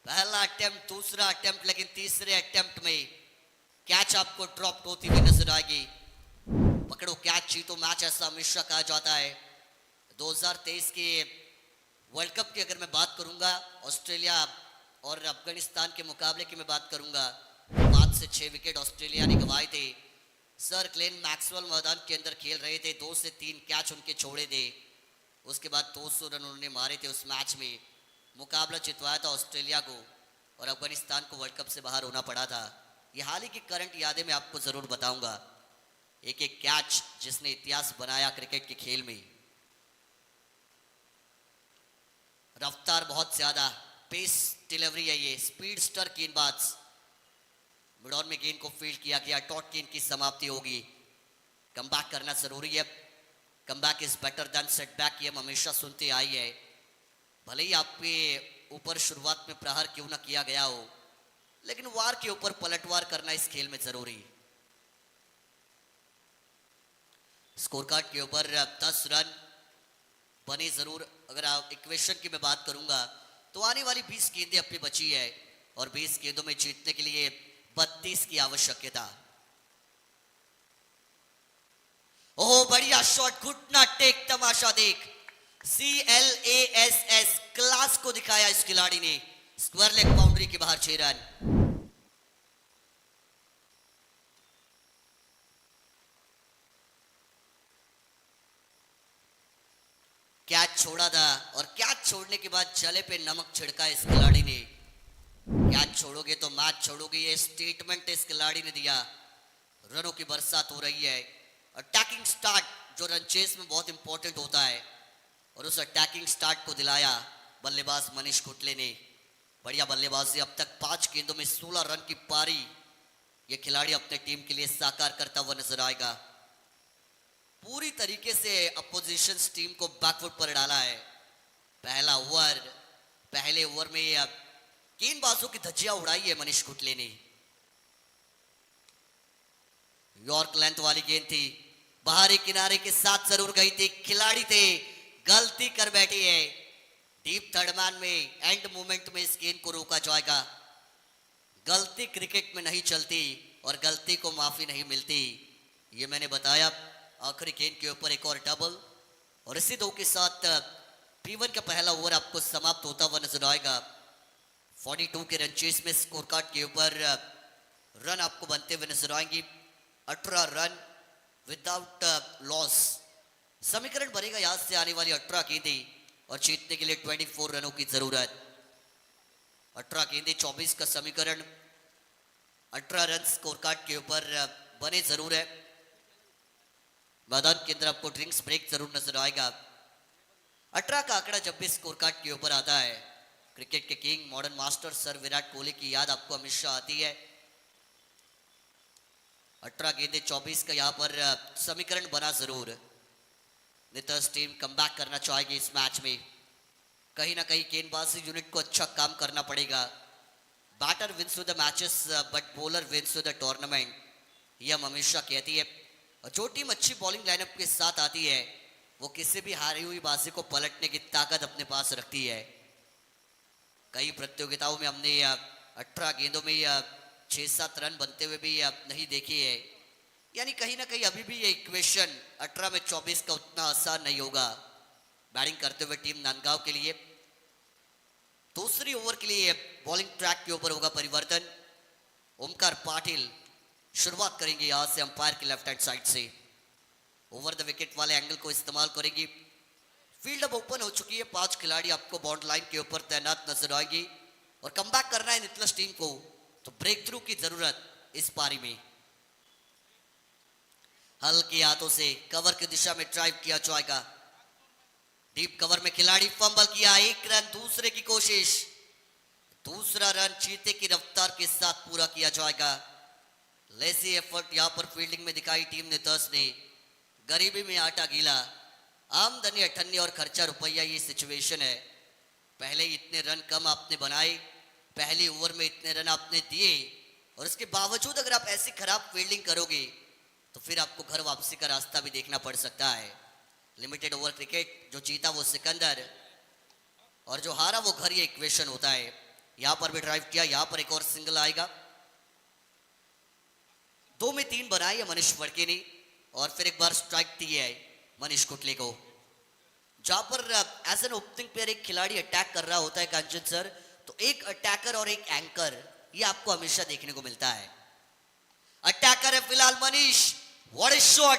S1: पहला अटेम्प्ट, दूसरा अटेम्प्ट, लेकिन तीसरे अटेम्प्ट में कैच आपको ड्रॉप होती हुई नजर आएगी। पकड़ो कैच जीतो मैच, ऐसा हमेशा कहा जाता है। 2023 के वर्ल्ड कप की अगर मैं बात करूंगा, ऑस्ट्रेलिया और अफगानिस्तान के मुकाबले की मैं बात करूंगा, 5 से 6 विकेट ऑस्ट्रेलिया ने गंवाए थे। सर ग्लेन मैक्सवेल मैदान के अंदर खेल रहे थे, 2 से 3 कैच उनके छोड़े थे। उसके बाद 200 रन उन्होंने मारे थे उस मैच में। मुकाबला जितवाया था ऑस्ट्रेलिया को और अफगानिस्तान को वर्ल्ड कप से बाहर होना पड़ा था। ये हाल ही की करंट यादें मैं आपको जरूर बताऊंगा। एक एक कैच जिसने इतिहास बनाया क्रिकेट के खेल में। रफ्तार बहुत ज्यादा, पेस डिलीवरी है ये, स्पीड स्टर गेंदबाज। मिड ऑन में गेंद को फील्ड किया गया, डॉट गेंद की समाप्ति होगी। कमबैक करना जरूरी है। Comeback is better than setback, ये हम हमेशा सुनते आई है। भले ही आपके ऊपर शुरुआत में प्रहार क्यों ना किया गया हो, लेकिन वार के ऊपर पलटवार करना इस खेल में जरूरी। स्कोर कार्ड के ऊपर 10 रन बने जरूर। अगर आप इक्वेशन की मैं बात करूंगा तो आने वाली 20 गेंदें अपनी बची है और 20 गेंदों में जीतने के लिए 32 की आवश्यकता। ओह बढ़िया शॉट, घुटना टेक, तमाशा देख। CLASS क्लास को दिखाया इस खिलाड़ी ने। स्क्वायर लेग बाउंड्री के बाहर 6 रन। कैच छोड़ा था और कैच छोड़ने के बाद जले पे नमक छिड़का इस खिलाड़ी ने। कैच छोड़ोगे तो मैच छोड़ोगे, ये स्टेटमेंट इस खिलाड़ी ने दिया। रनों की बरसात हो रही है। अटैकिंग स्टार्ट जो रन चेस में बहुत इंपॉर्टेंट होता है, और उस अटैकिंग स्टार्ट को दिलाया बल्लेबाज मनीष कुटले ने। बढ़िया बल्लेबाजी, अब तक 5 गेंदों में 16 रन की पारी ये खिलाड़ी अपने टीम के लिए साकार करता हुआ नजर आएगा। पूरी तरीके से अपोजिशन टीम को बैकफुट पर डाला है। पहला ओवर, पहले ओवर में गेंदबाजों की धज्जियां उड़ाई है मनीष कुटले ने। यॉर्क लेंथ वाली गेंद थी, बाहरी किनारे के साथ जरूर गई थी, खिलाड़ी थे, गलती कर बैठी है। डीप थर्ड मैन में एंड मोमेंट में इस गेंद को रोका जाएगा। गलती क्रिकेट में नहीं चलती और गलती को माफी नहीं मिलती, ये मैंने बताया। आखिरी गेंद के ऊपर एक और डबल और इसी 2 के साथ P1 का पहला ओवर आपको समाप्त होता हुआ नजर आएगा। 42 के रन चेस में स्कोर कार्ड के ऊपर रन आपको बनते हुए नजर आएंगी। 18 रन विदाउट लॉस समीकरण बनेगा यहां से आने वाली 18 गेंदें, और जीतने के लिए 24 रनों की जरूरत। 18 गेंदें 24 का समीकरण, 18 रन स्कोर कार्ड के ऊपर बने जरूर है। मैदान के अंदर आपको ड्रिंक्स ब्रेक जरूर नजर आएगा। 18 का आंकड़ा जब भी स्कोर कार्ड के ऊपर आता है, क्रिकेट के king, modern master sir Virat Kohli की याद आपको हमेशा आती है। 18 गेंदें 24 का यहां पर समीकरण बना जरूर। नितर्स टीम कमबैक करना चाहेगी इस मैच में। कहीं ना कहीं गेंदबाजी यूनिट को अच्छा काम करना पड़ेगा। Batter wins with the matches but bowler wins with the tournament, ये हम हमेशा कहती है। और जो टीम अच्छी बॉलिंग लाइनअप के साथ आती है, वो किसी भी हारी हुई बाजी को पलटने की ताकत अपने पास रखती है। कई प्रतियोगिताओं में हमने 18 गेंदों में 6-7 रन बनते हुए भी नहीं देखी है। यानी कहीं ना कहीं अभी भी ये इक्वेशन 18 में 24 का उतना आसान नहीं होगा। बैटिंग करते हुए टीम नांदगांव के लिए दूसरी ओवर के लिए बॉलिंग ट्रैक के ऊपर होगा परिवर्तन। ओमकार पाटिल शुरुआत करेंगे यहां से अंपायर की left hand side say. Over the wicket वाले एंगल को इस्तेमाल करेंगी। फील्ड अब ओपन हो चुकी है, 5 खिलाड़ी आपको बॉन्ड लाइन के ऊपर तैनात नजर आएंगे और कमबैक करना है नितलस टीम को, तो ब्रेक थ्रू की जरूरत इस पारी में। हल्के हाथों से कवर की दिशा में ड्राइव किया जाएगा, डीप कवर में खिलाड़ी फंबल किया, एक रन, दूसरे की कोशिश, दूसरा रन चीते की रफ्तार के साथ पूरा किया जाएगा। लेजी एफर्ट यहां पर फील्डिंग में दिखाई टीम नितलस ने, गरीबी में आटा गीला, आमदनी अठन्नी और खर्चा रुपया, ये सिचुएशन है। पहले इतने रन कम आपने बनाए, पहली ओवर में इतने रन आपने दिए, और इसके बावजूद अगर आप ऐसी खराब फील्डिंग करोगे तो फिर आपको घर वापसी का रास्ता भी देखना पड़ सकता है। लिमिटेड ओवर क्रिकेट, जो जीता वो सिकंदर और जो हारा वो घर, ये इक्वेशन होता है। यहां पर भी ड्राइव किया, यहां पर एक और सिंगल आएगा, 2 में 3 बनाए है मनीष फड़के ने, और फिर एक बार स्ट्राइक दी है मनीष कुटले को। जहां पर एज एन ओपनिंग प्लेयर एक खिलाड़ी अटैक कर रहा होता है कांचन सर, तो एक अटैकर और एक एंकर, ये आपको हमेशा देखने को मिलता है। अटैकर है फिलहाल मनीष, व्हाट इज शॉट,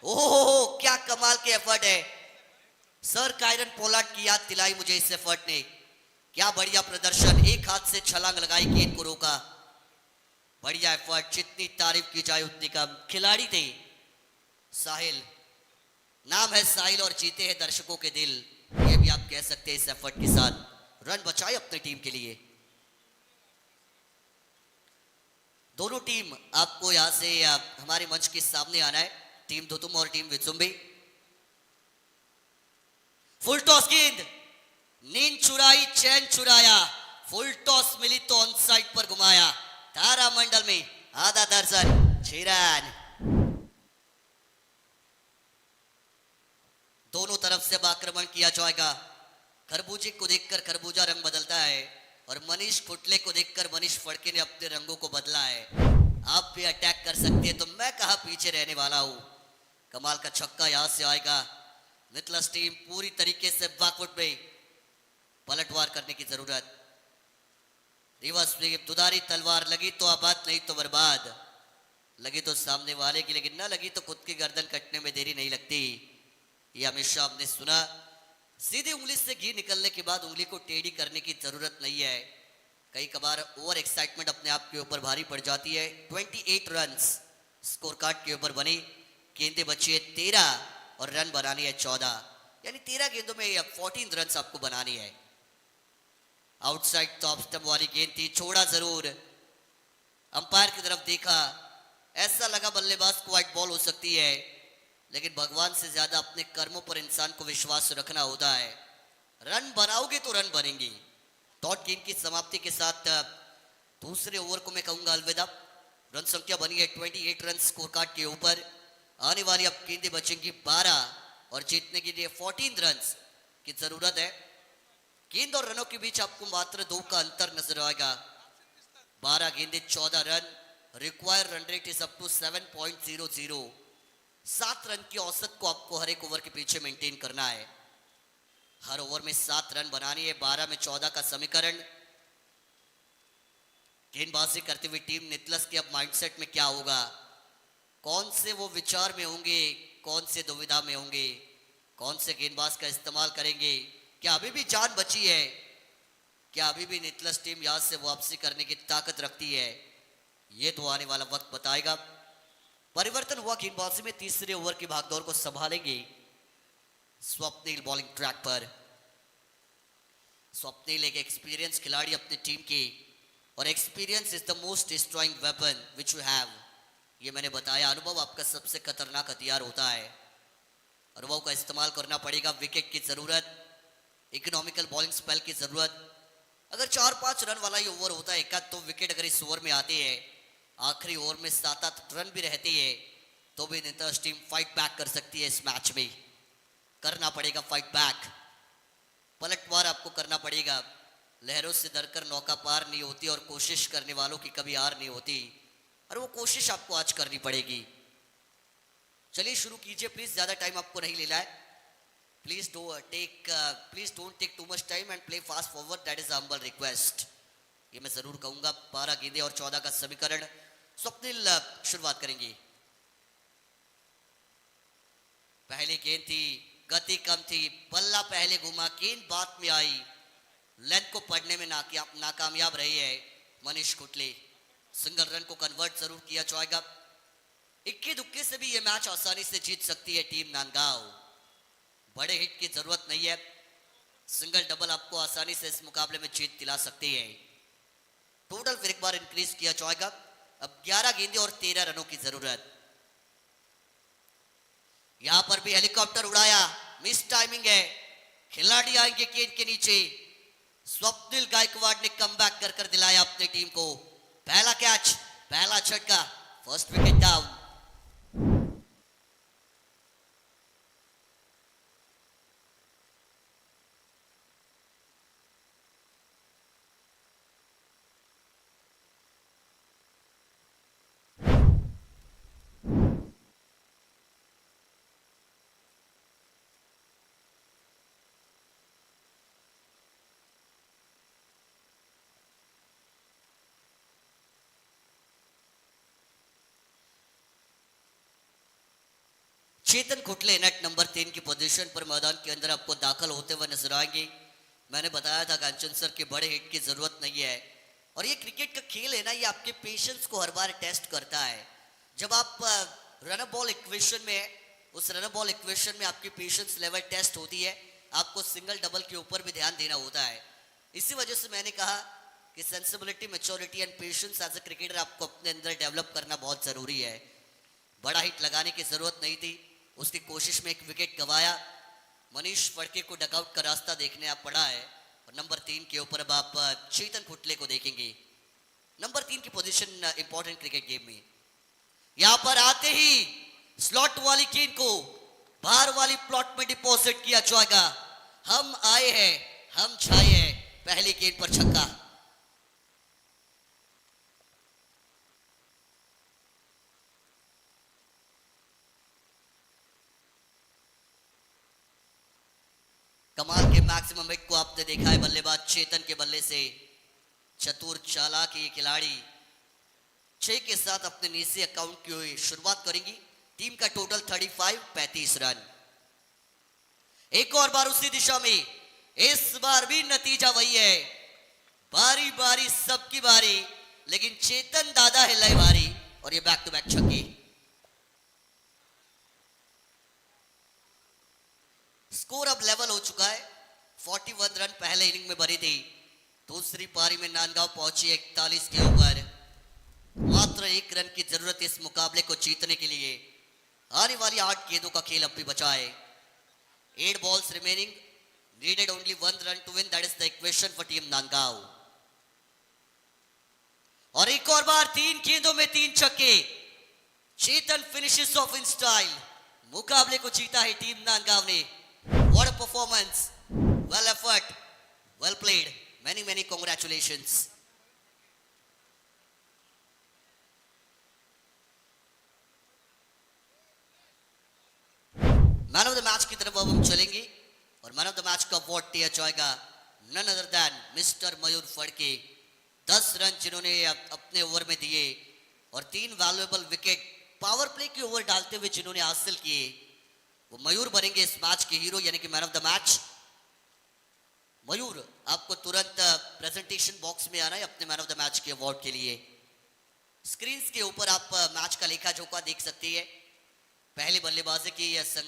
S1: ओहो क्या कमाल के एफर्ट है सर। कायरन पोलार्ड की याद दिलाई मुझे इस एफर्ट ने, क्या बढ़िया प्रदर्शन, एक हाथ से छलांग लगाई, गेंद को रोका, बढ़िया एफर्ट, जितनी तारीफ की जाए उतनी कम। खिलाड़ी थे साहिल, नाम है साहिल और जीते हैं दर्शकों के दिल, ये भी आप कह सकते हैं इस एफर्ट के साथ। रन बचाए अपनी टीम के लिए। दोनों टीम आपको यहां से हमारे मंच के सामने आना है, टीम धुतुम और टीम विचुम्बी। फुल टॉस गेंद, नींद चुराई चैन चुराया, फुल टॉस मिली तो ऑन साइड पर घुमाया, तारा मंडल में आधा दर्जन, 6 रन। दोनों तरफ से आक्रमण किया जाएगा। खरबूजे को देखकर खरबूजा रंग बदलता है, और मनीष कुटले को देखकर मनीष फड़के ने अपने रंगों को बदला है। आप भी अटैक कर सकते हैं, तो मैं कहा पीछे रहने वाला हूं। कमाल का छक्का यहां से आएगा। नितलस टीम पूरी तरीके से बैकफुट में, पलटवार करने की जरूरत। रिवर्स स्वीप, दुधारी तलवार, लगी तो आबाद नहीं तो बर्बाद, लगी तो सामने वाले की, लेकिन ना लगी तो खुद की गर्दन कटने में देरी नहीं लगती, ये हमेशा हमने सुना। सीधी उंगली से घी निकलने के बाद उंगली को टेढ़ी करने की जरूरत नहीं है। कई कबार ओवर एक्साइटमेंट अपने आप के ऊपर भारी पड़ जाती है। 28 रन्स स्कोर कार्ड के ऊपर बनी, गेंदें बची है 13 और रन बनानी है 14, यानी 13 गेंदों में 14 रन्स आपको बनानी है। आउटसाइड टॉप स्टंप वाली गेंद थी, छोड़ा जरूर, अंपायर की तरफ देखा, ऐसा लगा बल्लेबाज को व्हाइट बॉल हो सकती है, लेकिन भगवान से ज्यादा अपने कर्मों पर इंसान को विश्वास रखना होता है। रन बनाओगे तो रन बनेंगे। डॉट गेंद की समाप्ति के साथ दूसरे ओवर को मैं कहूंगा अलविदा। रन संख्या बनी है 28 रन स्कोर कार्ड के ऊपर। आने वाली अब गेंदें बचेंगी 12 और जीतने के लिए 14 रन की जरूरत है। गेंद और रनों के बीच आपको मात्र 2 का अंतर नजर आएगा। 12 गेंदें 14 रन, required run rate is up to 7.00। 7 run की औसत को आपको हर एक ओवर के पीछे मेंटेन करना है। हर ओवर में 7 रन बनानी है। 12 में 14 का समीकरण। गेंदबाजी करती हुई टीम नितलस के अब माइंडसेट में क्या होगा, कौन से वो विचार में होंगे, कौन से दुविधा में होंगे, कौन से गेंदबाज का इस्तेमाल करेंगे, क्या अभी भी जान बची है, क्या अभी भी नितलस टीम यहां से वापसी करने की ताकत रखती है, ये तो आने वाला वक्त बताएगा। परिवर्तन हुआ गेंदबाजी में। तीसरे ओवर की भागदौड़ को संभालेंगे स्वप्निल बॉलिंग ट्रैक पर। स्वप्निल एक एक्सपीरियंस खिलाड़ी अपनी टीम की, और experience is the most destroying weapon which you have. ये मैंने बताया, अनुभव आपका सबसे खतरनाक हथियार होता है। अनुभव का इस्तेमाल करना पड़ेगा। विकेट की जरूरत, इकोनॉमिकल बॉलिंग स्पेल की जरूरत। अगर 4-5 रन वाला ही ओवर होता है, एक आध तो विकेट अगर इस ओवर में आती है, आखिरी ओवर में 7-8 रन भी रहती है, तो भी नितलस टीम फाइट बैक कर सकती है। इस मैच में करना पड़ेगा फाइट बैक, पलटवार आपको करना पड़ेगा। लहरों से डरकर नौका पार नहीं होती, और कोशिश करने वालों की कभी हार नहीं होती, और वो कोशिश आपको आज करनी पड़ेगी। चलिए शुरू कीजिए प्लीज, ज्यादा टाइम आपको नहीं लेना है। Please don't take too much time and play fast forward, that is humble request. ये मैं जरूर कहूंगा। 12 गेंदें और 14 का समीकरण। स्वप्निल शुरुआत करेंगे। पहली गेंद थी गति कम थी, बल्ला पहले घुमा, गेंद बाद में आई, लेंथ को पढ़ने में नाकामयाब रही है मनीष कुटले। सिंगल रन को कन्वर्ट जरूर किया जाएगा। इक्के दुक्के से भी ये मैच आसानी से जीत सकती है टीम नांदगांव। बड़े हिट की जरूरत नहीं है, सिंगल डबल आपको आसानी से इस मुकाबले में जीत दिला सकती है। टोटल फिर एक बार इंक्रीज किया जाएगा। अब 11 गेंदें और 13 रनों की जरूरत। यहां पर भी हेलीकॉप्टर उड़ाया, मिस टाइमिंग है, खिलाड़ी आएंगे गेंद के नीचे। स्वप्निल गायकवाड़ ने कमबैक कर दिलाया अपनी टीम को। पहला कैच, पहला झटका, first wicket down. Chetan Khutle नेट नंबर 3 की पोजीशन पर मैदान के अंदर आपको दाखिल होते हुए नजर आएंगे। मैंने बताया था कांचन सर की बड़े हिट की जरूरत नहीं है, और ये क्रिकेट का खेल है ना, ये आपके पेशेंस को हर बार टेस्ट करता है। जब आप रन बॉल इक्वेशन में, उस रन बॉल इक्वेशन में आपकी पेशेंस लेवल टेस्ट होती है। आपको सिंगल डबल के ऊपर भी ध्यान देना होता है। इसी वजह से मैंने कहा कि sensibility, maturity end patience as a cricketer आपको अपने अंदर डेवलप करना बहुत जरूरी है। बड़ा हिट लगाने की जरूरत नहीं थी, उसकी कोशिश में एक विकेट गवाया। मनीष फड़के को डकआउट का रास्ता देखने आप पड़ा है। और नंबर 3 के ऊपर अब आप चेतन खुटले को देखेंगे। नंबर 3 की पोजीशन इंपॉर्टेंट क्रिकेट गेम में। यहां पर आते ही स्लॉट वाली गेंद को बाहर वाली प्लॉट में डिपॉजिट किया जाएगा। हम आए हैं, हम छाए हैं, पहली गेंद पर छक्का। कमाल के मैक्सिमम हिट को आपने देखा है बल्लेबाज चेतन के बल्ले से। चतुर चालाक ये खिलाड़ी 6 के साथ अपने निजी अकाउंट की शुरुआत करेंगी। टीम का टोटल 35 रन। एक और बार उसी दिशा में, इस बार भी नतीजा वही है। बारी बारी सबकी बारी, लेकिन चेतन दादा हिलाए भारी, और ये बैक टू बैक छक्के। स्कोर अब लेवल हो चुका है। 41 रन पहले इनिंग में बनी थी। दूसरी पारी में नांदगांव पहुंची 41 के ऊपर। मात्र 1 रन की जरूरत इस मुकाबले को जीतने के लिए। आने वाली 8 गेंदों का खेल अब भी बचा है। 8 balls remaining, needed only 1 run to win, that is the equation for team Nandgaon. और एक और बार 3 गेंदों में 3 छक्के। Chetan finishes of in style. मुकाबले को जीता है टीम नांदगांव ने। What a performance, well effort, well played, many congratulations। Man of the match की तरफ अब हम चलेंगे, और मैन ऑफ द मैच का अवार्ड दिया जाएगा none other than mister Mayur Phadke. 10 रन जिन्होंने अपने ओवर में दिए, और 3 वैल्यूएबल विकेट पावर प्ले के ओवर डालते हुए जिन्होंने हासिल किए, वो मयूर बनेंगे इस मैच के हीरो, यानी कि man of the match. Mayur, आपको तुरंत प्रेजेंटेशन बॉक्स में आना है अपने मैन ऑफ द मैच के अवार्ड के लिए। स्क्रीन के ऊपर आप मैच का लेखा जोखा देख सकते हैं। पहले बल्लेबाजी की संग्राम